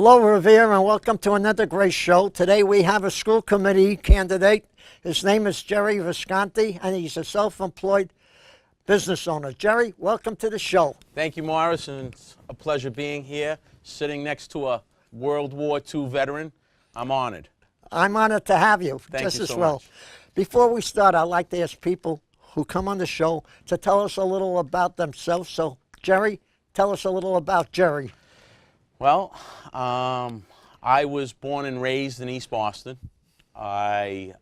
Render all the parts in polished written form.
Hello, Revere, and welcome to another great show. Today we have a school committee candidate. His name is Gerry Visconti, and he's a self-employed business owner. Gerry, welcome to the show. Thank you, Morris, and it's a pleasure being here, sitting next to a World War II veteran. I'm honored. I'm honored to have you. Thank just you as so well. much. Before we start, I'd like to ask people who come on the show to tell us a little about themselves. So, Gerry, tell us a little about Gerry. Well, I was born and raised in East Boston. I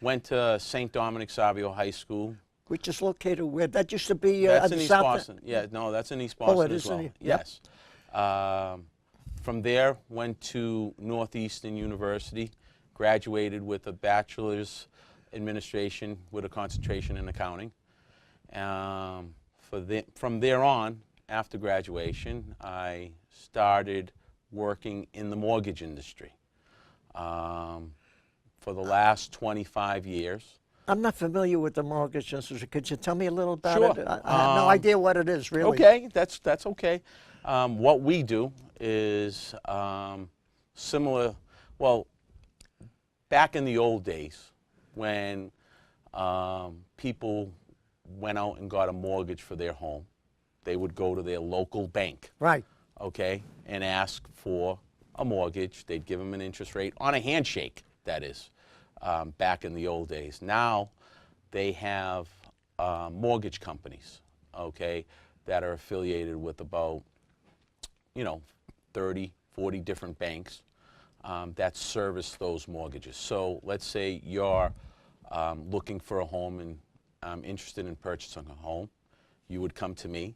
went to St. Dominic Savio High School. Which is located where? That used to be That's in East south Boston. Yeah, no, that's in East Boston it as is well. in Yes. From there, went to Northeastern University, graduated with a bachelor's administration with a concentration in accounting. From there on, after graduation, I started working in the mortgage industry for the last 25 years. I'm not familiar with the mortgage industry. Could you tell me a little about Sure. it? I have no idea what it is, really. Okay, that's okay. What we do is similar. Well, back in the old days, when people went out and got a mortgage for their home, they would go to their local bank. Right. Okay, and ask for a mortgage. They'd give them an interest rate on a handshake, that is, back in the old days. Now they have mortgage companies, okay, that are affiliated with about, 30, 40 different banks that service those mortgages. So let's say you're looking for a home and interested in purchasing a home. You would come to me,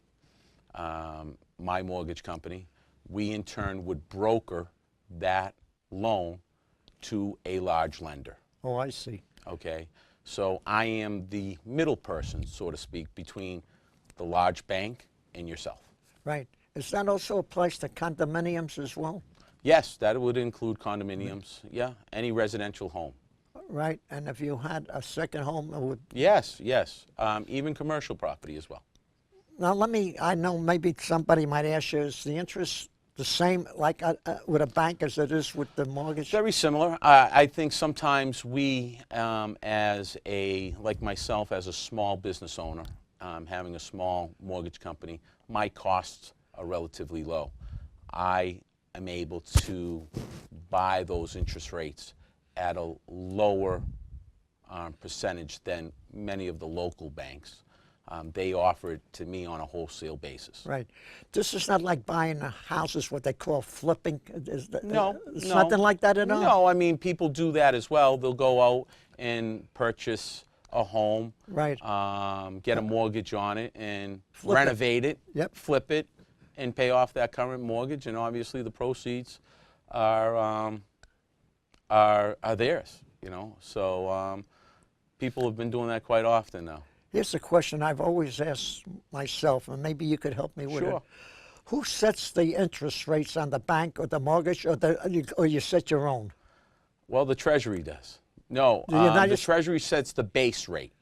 my mortgage company. We in turn would broker that loan to a large lender. Oh, I see. Okay, so I am the middle person, so to speak, between the large bank and yourself. Right. Is that also applies to condominiums as well? Yes, that would include condominiums. Yeah, any residential home. Right. And if you had a second home, it would. Yes, even commercial property as well. Now, I know maybe somebody might ask you, is the interest the same like with a bank as it is with the mortgage? Very similar. I think sometimes we, like myself as a small business owner, having a small mortgage company, my costs are relatively low. I am able to buy those interest rates at a lower percentage than many of the local banks. They offer it to me on a wholesale basis. Right. This is not like buying houses, what they call flipping. No. It's nothing like that at all? No, I mean, people do that as well. They'll go out and purchase a home, right. Get a mortgage on it and renovate it, yep. Flip it, and pay off that current mortgage. And obviously the proceeds are theirs, So people have been doing that quite often now. Here's a question I've always asked myself, and maybe you could help me with it. Who sets the interest rates on the bank or the mortgage, or you set your own? Well, the Treasury does. No, the Treasury sets the base rate.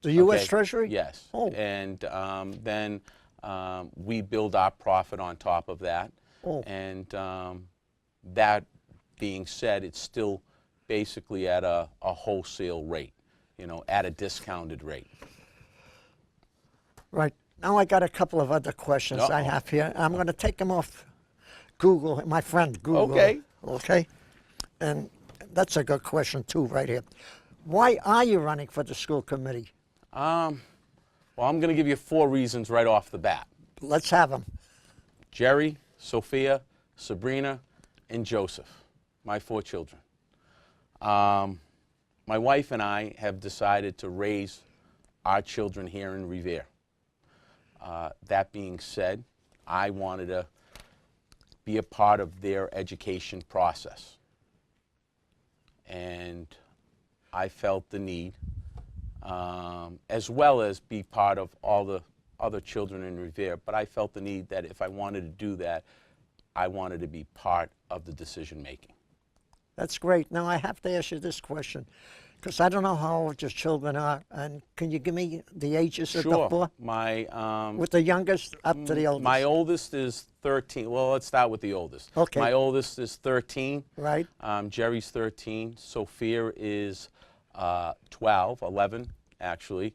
The U.S. Treasury? Yes. Oh. And then we build our profit on top of that. Oh. And that being said, it's still basically at a wholesale rate, at a discounted rate. Right. Now I got a couple of other questions I have here. I'm going to take them off Google, my friend Google. Okay. Okay. And that's a good question too right here. Why are you running for the school committee? Well, I'm going to give you 4 reasons right off the bat. Let's have them. Gerry, Sophia, Sabrina, and Joseph, my 4 children. My wife and I have decided to raise our children here in Revere. That being said, I wanted to be a part of their education process. And I felt the need, as well as be part of all the other children in Revere, but I felt the need that if I wanted to do that, I wanted to be part of the decision making. That's great. Now I have to ask you this question. Because I don't know how old your children are, and can you give me the ages of the Sure. four? My With the youngest up to the oldest. my oldest is 13. Well, let's start with the oldest. Okay. My oldest is 13. Right. Gerry's 13. Sophia is 11 actually.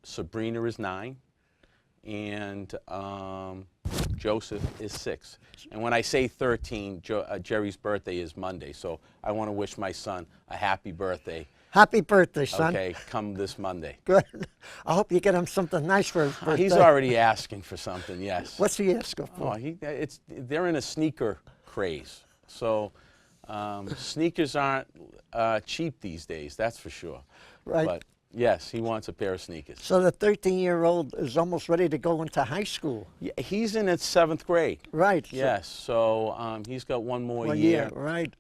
Sabrina is 9. And Joseph is 6. And when I say 13, Gerry's birthday is Monday. So I want to wish my son a happy birthday. Happy birthday, son. Okay, come this Monday. Good. I hope you get him something nice for his birthday. He's already asking for something, yes. What's he asking Oh, for? they're in a sneaker craze. So sneakers aren't cheap these days, that's for sure. Right. But yes, he wants a pair of sneakers. So the 13-year-old is almost ready to go into high school. Yeah, he's in his 7th grade. Right. Yes, so he's got one more One year. year, right.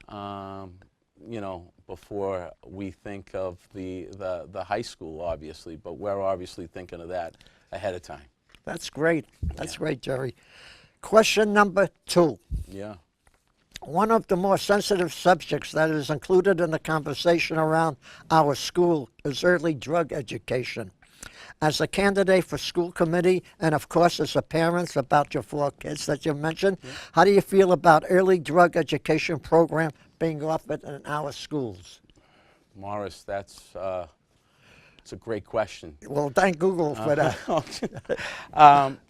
You know, before we think of the high school, obviously, but we're obviously thinking of that ahead of time. That's great. That's great, Gerry. Question number 2. Yeah. One of the more sensitive subjects that is included in the conversation around our school is early drug education. As a candidate for school committee, and of course as a parent about your 4 kids that you mentioned, how do you feel about early drug education program being offered in our schools? Morris, it's a great question. Well, thank Google for that.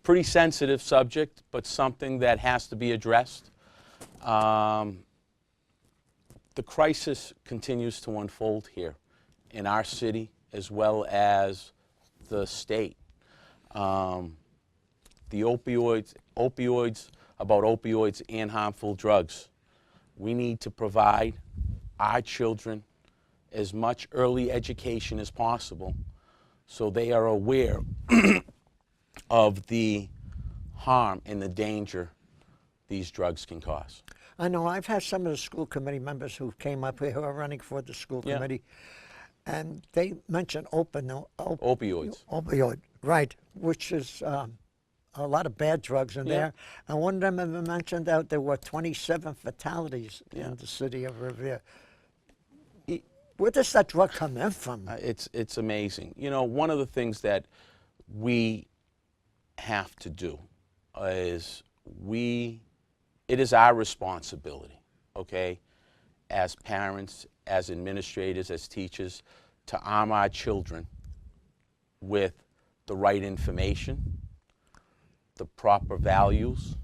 Pretty sensitive subject, but something that has to be addressed. The crisis continues to unfold here in our city as well as the state. The opioids and harmful drugs. We need to provide our children as much early education as possible so they are aware of the harm and the danger these drugs can cause. I know I've had some of the school committee members who came up here who are running for the school Yeah. committee, and they mentioned Opioids. opioid, right, which is a lot of bad drugs in Yeah. there. And one of them even mentioned that there were 27 fatalities Yeah. in the city of Revere. Where does that drug come in from? It's amazing. You know, one of the things that we have to do is it is our responsibility, okay, as parents, as administrators, as teachers, to arm our children with the right information, the proper values,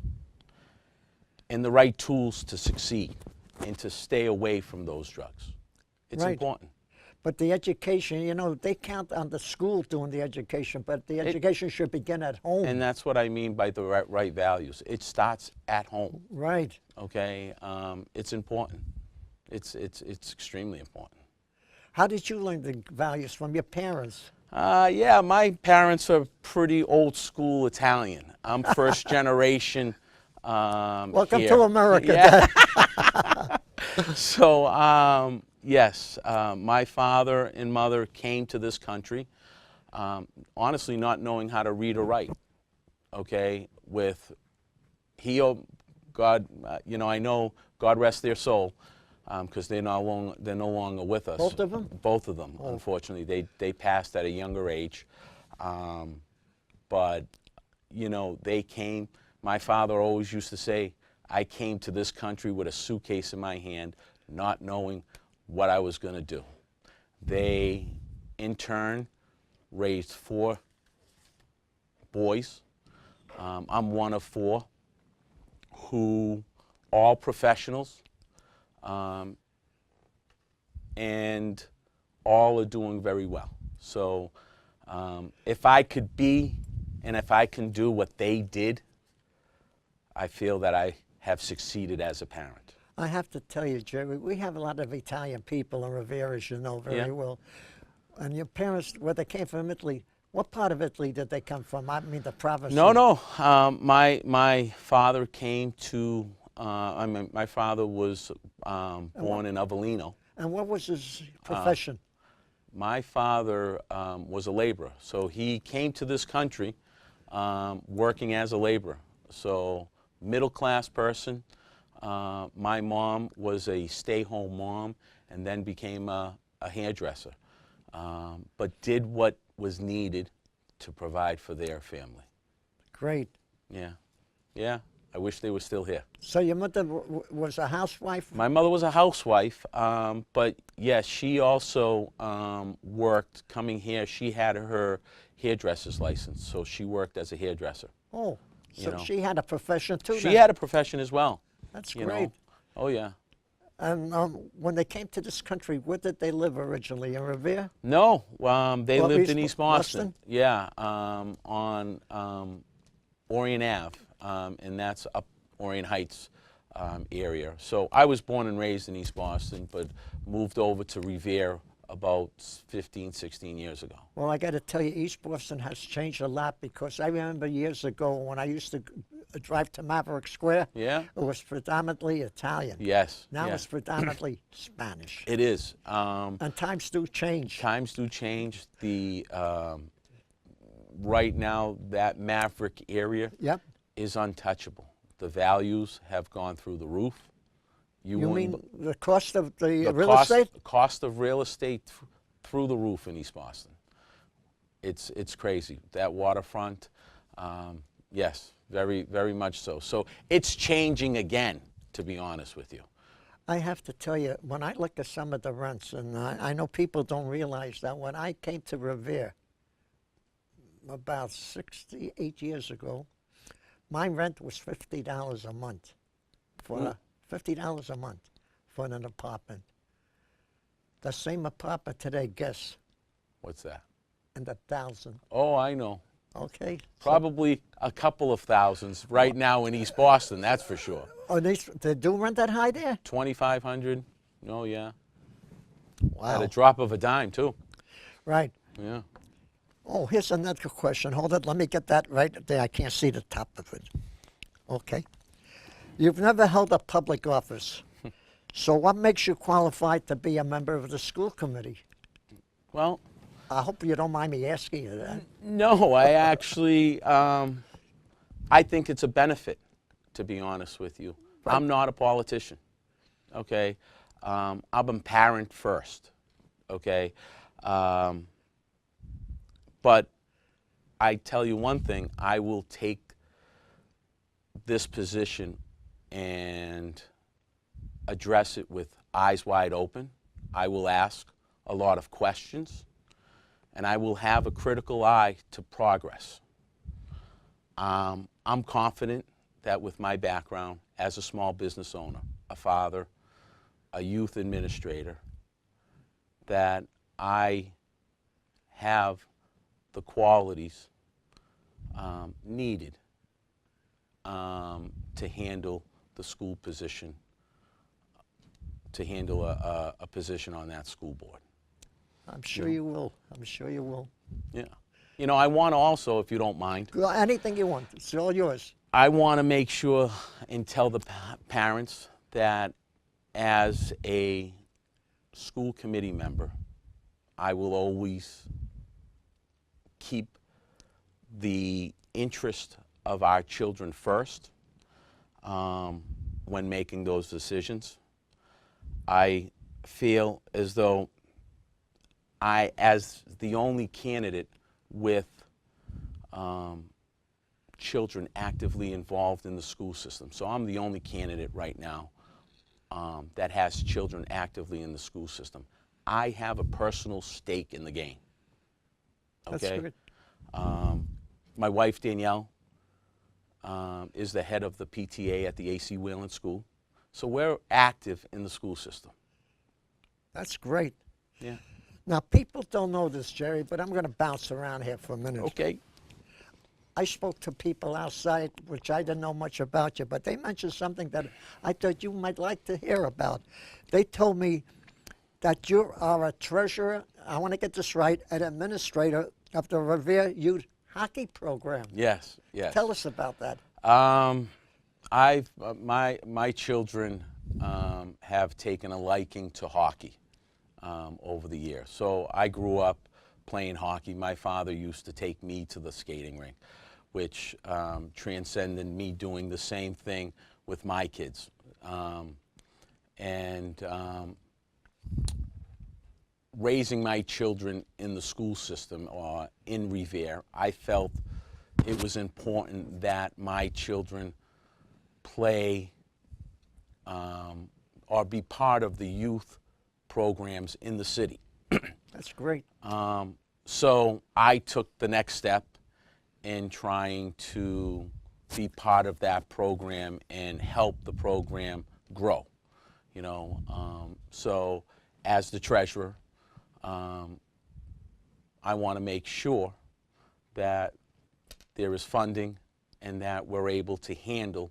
and the right tools to succeed and to stay away from those drugs. It's Right. important. But the education, you know, they count on the school doing the education, but the education should begin at home. And that's what I mean by the right values. It starts at home, Right. okay? It's important. It's extremely important. How did you learn the values from your parents? Yeah, my parents are pretty old school Italian. I'm first generation. Welcome here. to America. Yeah. So, yes, my father and mother came to this country, honestly not knowing how to read or write, okay, God, you know, I know, God rest their soul, because they're no longer with us. Both of them? Both of them, unfortunately. They passed at a younger age. But, you know, they came. My father always used to say, I came to this country with a suitcase in my hand, not knowing what I was going to do. They, in turn, raised 4 boys. I'm one of 4 who all professionals, and all are doing very well. So if I could be and if I can do what they did, I feel that I have succeeded as a parent. I have to tell you, Gerry, we have a lot of Italian people in Revere, as you know very well. And your parents, where they came from Italy, what part of Italy did they come from? I mean, the province. No. My father came to. My father was born in Avellino. And what was his profession? My father was a laborer, so he came to this country working as a laborer. So middle-class person. My mom was a stay-home mom and then became a a hairdresser, but did what was needed to provide for their family. Great. Yeah, yeah. I wish they were still here. So your mother was a housewife? My mother was a housewife, but yes, she also worked coming here. She had her hairdresser's license, so she worked as a hairdresser. Oh, so You know. she had a profession too She then? had a profession as well. That's you great. know. Oh, yeah. And when they came to this country, where did they live originally? In Revere? No, they Or lived East in East Boston. Boston? Yeah, on Orient Ave, and that's up Orient Heights area. So I was born and raised in East Boston, but moved over to Revere about 15, 16 years ago. Well, I got to tell you, East Boston has changed a lot, because I remember years ago when I used to drive to Maverick Square, Yeah? it was predominantly Italian. Yes. Now yeah. it's predominantly Spanish. It is. And times do change. Times do change. The right now, that Maverick area Yep. is untouchable. The values have gone through the roof. You wouldn't mean the cost of the the real cost, estate? cost of real estate through the roof in East Boston. It's crazy. That waterfront, yes, very, very much so. So it's changing again, to be honest with you. I have to tell you, when I look at some of the rents, and I know people don't realize that when I came to Revere about 68 years ago, my rent was $50 a month. $50 a month for an apartment. The same apartment today, guess, What's that? in the thousand. Oh, I know. Okay. Probably a couple of thousands right now in East Boston, that's for sure. Oh, they do rent that high there? 2,500. Oh, yeah. Wow. At a drop of a dime, too. Right. Yeah. Oh, here's another question. Hold it. Let me get that right there. I can't see the top of it. Okay. You've never held a public office. So what makes you qualified to be a member of the school committee? Well, I hope you don't mind me asking you that. no, I actually, I think it's a benefit, to be honest with you. Right. I'm not a politician, okay? I'm a parent first, okay? But I tell you one thing, I will take this position and address it with eyes wide open. I will ask a lot of questions, and I will have a critical eye to progress. I'm confident that with my background as a small business owner, a father, a youth administrator, that I have the qualities needed to handle the school position, to handle a position on that school board. I'm sure you will. I'm sure you will. Yeah. You know, I want to also, if you don't mind, Well, anything you want. It's all yours. I want to make sure and tell the parents that as a school committee member, I will always keep the interest of our children first when making those decisions. I feel as though I, as the only candidate with children actively involved in the school system, so I'm the only candidate right now that has children actively in the school system. I have a personal stake in the game. Okay? That's good. My wife, Danielle, is the head of the PTA at the A.C. Whalen School. So we're active in the school system. That's great. Yeah. Now, people don't know this, Gerry, but I'm going to bounce around here for a minute. Okay. I spoke to people outside, which I didn't know much about you, but they mentioned something that I thought you might like to hear about. They told me that you are a treasurer, I want to get this right, an administrator of the Revere Youth Hockey Program. Yes, yes. Tell us about that. My children have taken a liking to hockey over the years. So I grew up playing hockey. My father used to take me to the skating rink, which transcended me doing the same thing with my kids. raising my children in the school system or in Revere, I felt it was important that my children play or be part of the youth programs in the city. That's great. So I took the next step in trying to be part of that program and help the program grow. You know, so as the treasurer, I want to make sure that there is funding and that we're able to handle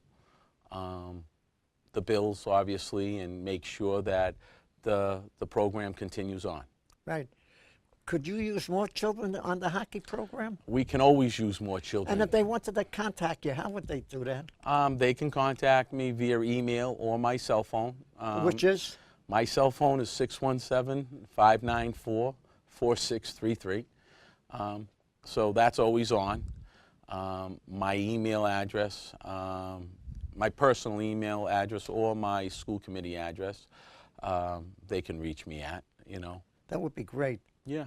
the bills, obviously, and make sure that the program continues on. Right. Could you use more children on the hockey program? We can always use more children. And if they wanted to contact you, how would they do that? They can contact me via email or my cell phone. Which is? My cell phone is 617-594-4633. So that's always on. My email address, my personal email address or my school committee address, they can reach me at, you know. That would be great. Yeah.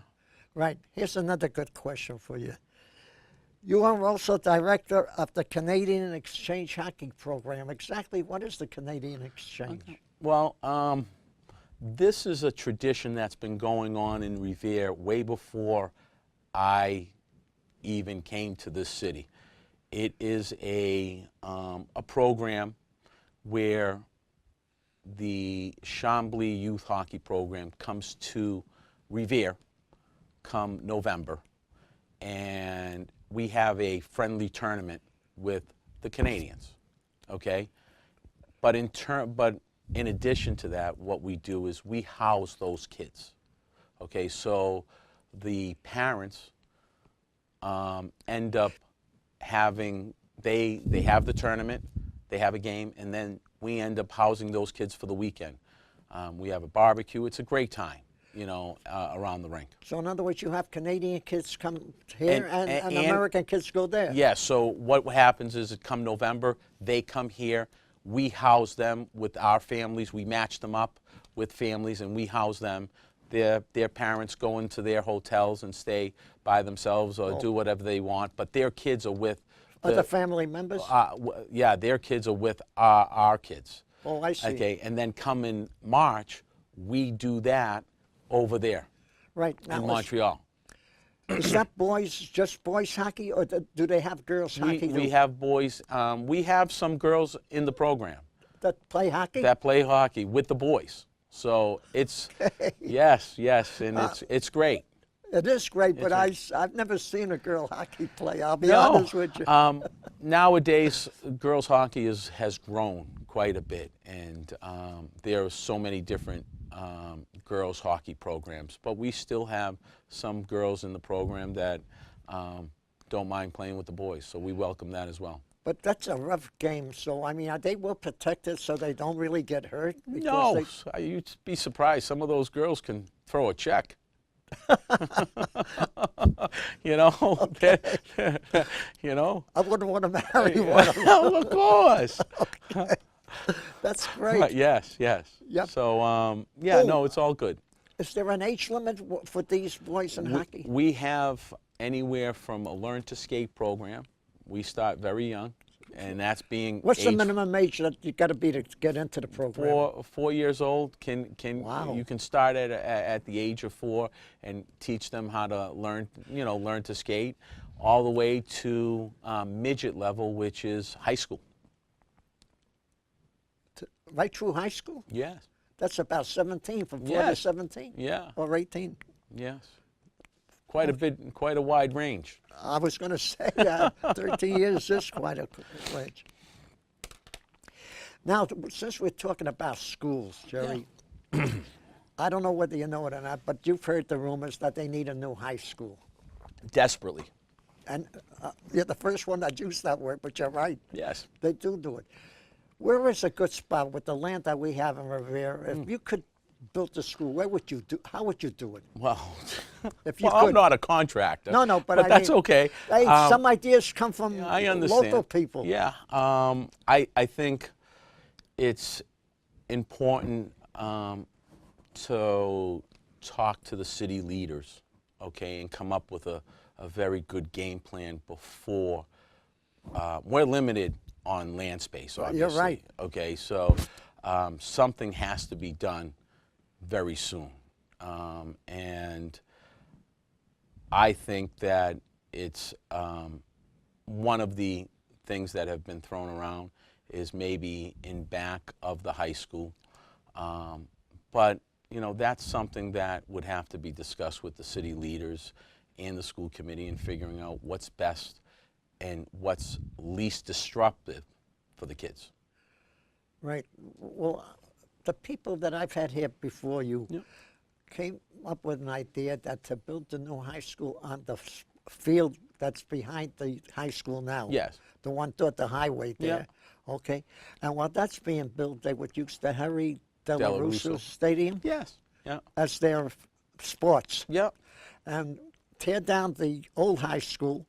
Right. Here's another good question for you. You are also director of the Canadian Exchange Hockey Program. Exactly what is the Canadian Exchange? Okay. Well, this is a tradition that's been going on in Revere way before I even came to this city. It is a program where the Chambly Youth Hockey Program comes to Revere come November, and we have a friendly tournament with the Canadians, okay? But in addition to that, what we do is we house those kids, okay? So the parents end up having, they have the tournament, they have a game, and then we end up housing those kids for the weekend. We have a barbecue. It's a great time, you know, around the rink. So in other words, you have Canadian kids come here and American kids go there? Yeah, so what happens is come November, they come here, we house them with our families, we match them up with families and we house them. Their parents go into their hotels and stay by themselves or do whatever they want, but their kids are with other family members? Yeah, their kids are with our kids. Oh, I see. Okay, and then come in March, we do that over there, right, now in Montreal. Is that just boys hockey, or do they have girls hockey? We have boys. We have some girls in the program that play hockey. That play hockey with the boys. So it's yes, and it's great. It is great, but I've never seen a girl hockey play. I'll be honest with you. Nowadays, girls hockey has grown quite a bit, and there are so many different girls hockey programs. But we still have some girls in the program that don't mind playing with the boys, so we welcome that as well. But that's a rough game, so I mean, are they well protected so they don't really get hurt? No, you'd be surprised. Some of those girls can throw a check. You know, okay. You know. I wouldn't want to marry one of them. Of course. Okay. That's great. Yes. Yep. So, no, it's all good. Is there an age limit for these boys in hockey? We have anywhere from a learn to skate program. We start very young, and that's being. What's the minimum age that you got to be to get into the program? 4 years old. Wow. You can start at the age of 4 and teach them how to learn to skate, all the way to midget level, which is high school. Right through high school? Yes. That's about 17, from 4 to 17? Yeah. Or 18? Yes. Quite a bit, quite a wide range. I was going to say 13 years is quite a range. Now, since we're talking about schools, Gerry, I don't know whether you know it or not, but you've heard the rumors that they need a new high school. Desperately. And you're the first one that used that word, but you're right. Yes. They do it. Where is a good spot with the land that we have in Revere? If you could build a school, where would you do? How would you do it? Well, if you could. I'm not a contractor. No, but that's okay. Hey, some ideas come from local people. Yeah, I think it's important to talk to the city leaders, okay, and come up with a very good game plan before. We're limited on land space, obviously. You're right. Okay, so something has to be done very soon. And I think that it's one of the things that have been thrown around is maybe in back of the high school. But, you know, that's something that would have to be discussed with the city leaders and the school committee in figuring out what's best and what's least disruptive for the kids. Right. Well, the people that I've had here before you came up with an idea that to build the new high school on the field that's behind the high school now. Yes. The one toward the highway there. Okay. And while that's being built, they would use the Harry De La Russo Stadium Yes. Yeah. as their sports. Yep. And tear down the old high school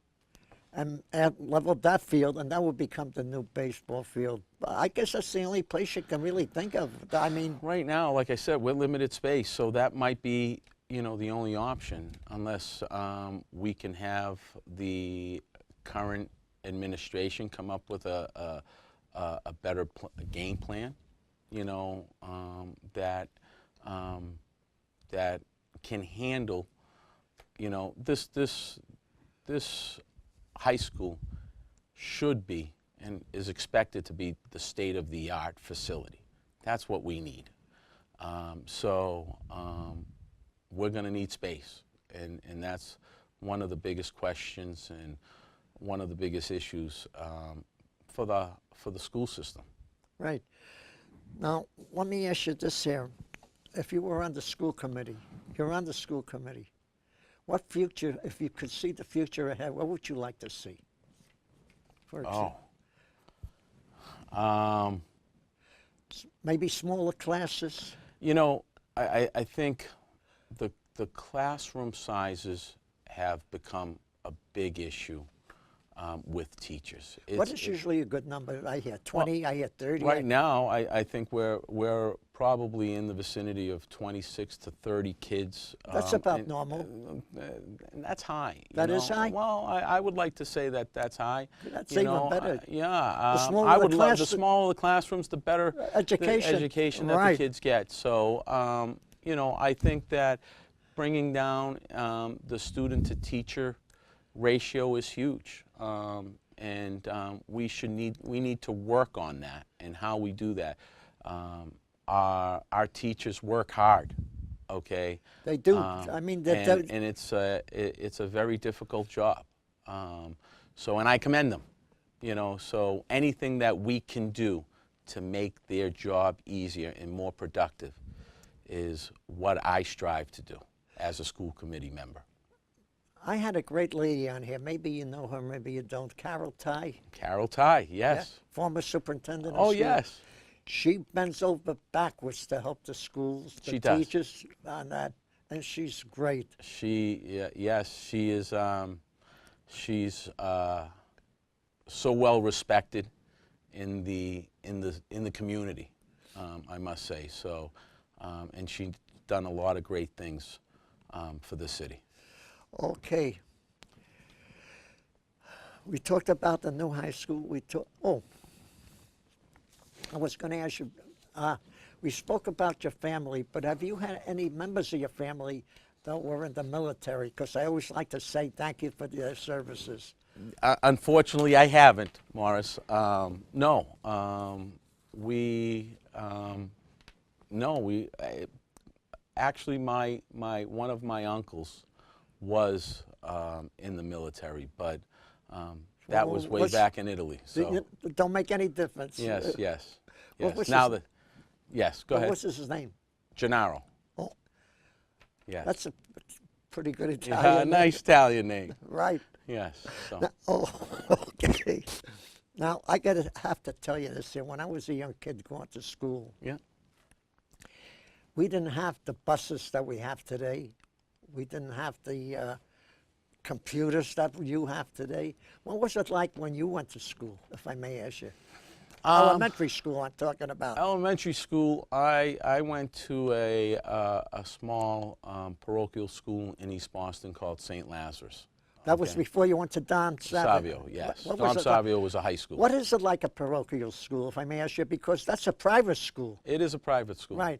and level that field, and that would become the new baseball field. I guess that's the only place you can really think of. I mean, right now, like I said, we're limited space, so that might be, you know, the only option, unless we can have the current administration come up with a better game plan, you know, that can handle, you know, this high school should be and is expected to be the state-of-the-art facility. That's what we need. We're going to need space, and that's one of the biggest questions and one of the biggest issues for the school system. right. Now, let me ask you this here. If you were on the school committee, you're on the school committee, what future, if you could see the future ahead, what would you like to see? For example, maybe smaller classes? You know, I think the classroom sizes have become a big issue with teachers. What is usually a good number? I hear 20, I hear 30. Right now, I think we're probably in the vicinity of 26 to 30 kids. That's about normal. And that's high. That is high? Well, I would like to say that that's high. That's You even know, better. Yeah. The smaller I the would love class, the smaller the classrooms, the better Education. the education that Right. the kids get. So, you know, I think that bringing down the student-to-teacher ratio is huge. We need to work on that and how we do that. Our teachers work hard, okay? They do. Um, I mean, and it's a very difficult job. And I commend them, you know. So anything that we can do to make their job easier and more productive is what I strive to do as a school committee member. I had a great lady on here. Maybe you know her, maybe you don't. Carol Ty. Carol Ty, yes. Former superintendent of Oh, schools. yes. She bends over backwards to help the schools, the She does. teachers on that, and she's great. Yes, she is. She's so well respected in the community, I must say. So, and she's done a lot of great things for the city. Okay. We talked about the new high school. I was going to ask you, we spoke about your family, but have you had any members of your family that were in the military? Because I always like to say thank you for their services. Unfortunately, I haven't, Morris. No. Actually, one of my uncles was in the military, but that was way back in Italy. So It don't make any difference. yes. What was Yes. Go ahead. What's his name? Gennaro. Oh, Yes. that's a pretty good Yeah, Italian name. nice Italian name. Right. Yes. So. Okay. Now, have to tell you this here. When I was a young kid going to school, Yeah. we didn't have the buses that we have today. We didn't have the computers that you have today. What was it like when you went to school, if I may ask you? Elementary school I'm talking about. Elementary school, I went to a small parochial school in East Boston called St. Lazarus. That was before you went to Don Savio. Savio, yes. What Don was it Savio was a high school. What is it like a parochial school, if I may ask you? Because that's a private school. It is a private school. Right.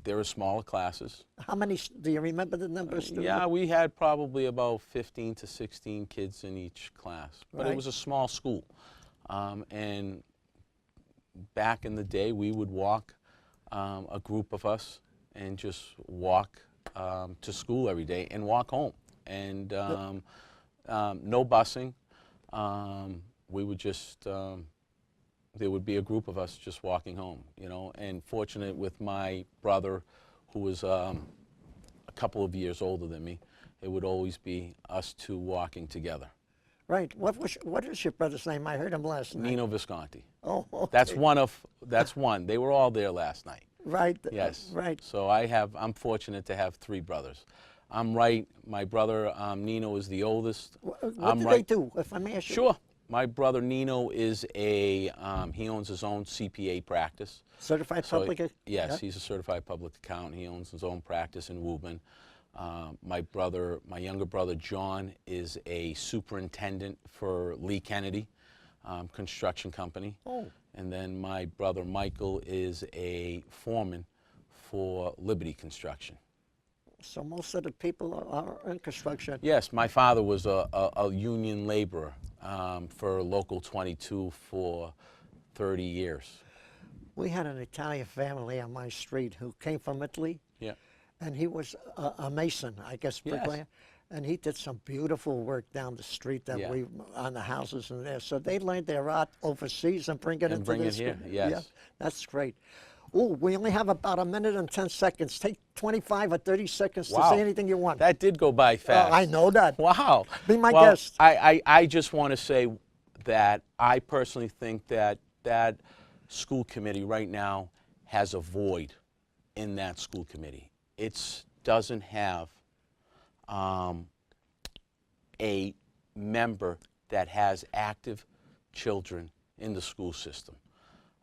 There are smaller classes. How many, do you remember the number of students? Yeah, we had probably about 15 to 16 kids in each class. But Right. it was a small school. And back in the day, we would walk, a group of us, and just walk to school every day and walk home. And no busing. We would just, there would be a group of us just walking home, you know. And fortunate with my brother, who was a couple of years older than me, it would always be us two walking together. Right. What is your brother's name? I heard him last night. Nino Visconti. Oh, okay. That's one. They were all there last night. Right. Yes. Right. So I'm fortunate to have 3 brothers. I'm right. My brother Nino is the oldest. What I'm do right. they do, if I may ask you? Sure. My brother Nino is he owns his own CPA practice. Certified So, public? yes, Yeah. he's a certified public accountant. He owns his own practice in Woburn. My younger brother John is a superintendent for Lee Kennedy construction company. Oh. And then my brother Michael is a foreman for Liberty Construction. So most of the people are in construction. Yes, my father was a union laborer for Local 22 for 30 years. We had an Italian family on my street who came from Italy, Yeah. and he was a mason, I guess, Yes. bricklayer. And he did some beautiful work down the street that Yeah. on the houses and there. So they learned their art overseas and bring it into bring this. it here, yes. Yeah, that's great. Oh, we only have about 1 minute and 10 seconds. Take 25 or 30 seconds to Wow. say anything you want. That did go by fast. I know that. Wow. Be my Well, guest. I just want to say that I personally think that that school committee right now has a void in that school committee. It doesn't have a member that has active children in the school system.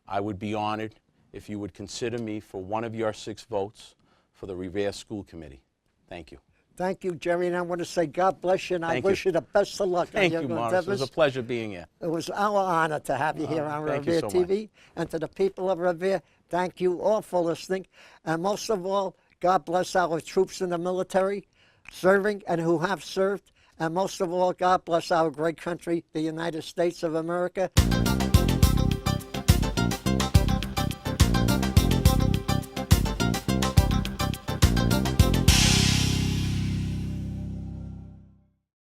I would be honored if you would consider me for one of your 6 votes for the Revere School Committee. Thank you. Thank you, Gerry, and I want to say God bless you, and I Thank you. wish you the best of luck Thank on you, your Morris. It was endeavors. a pleasure being here. It was our honor to have you here on thank you Revere so much. TV. And to the people of Revere, thank you all for listening. And most of all, God bless our troops in the military, serving and who have served. And most of all, God bless our great country, the United States of America.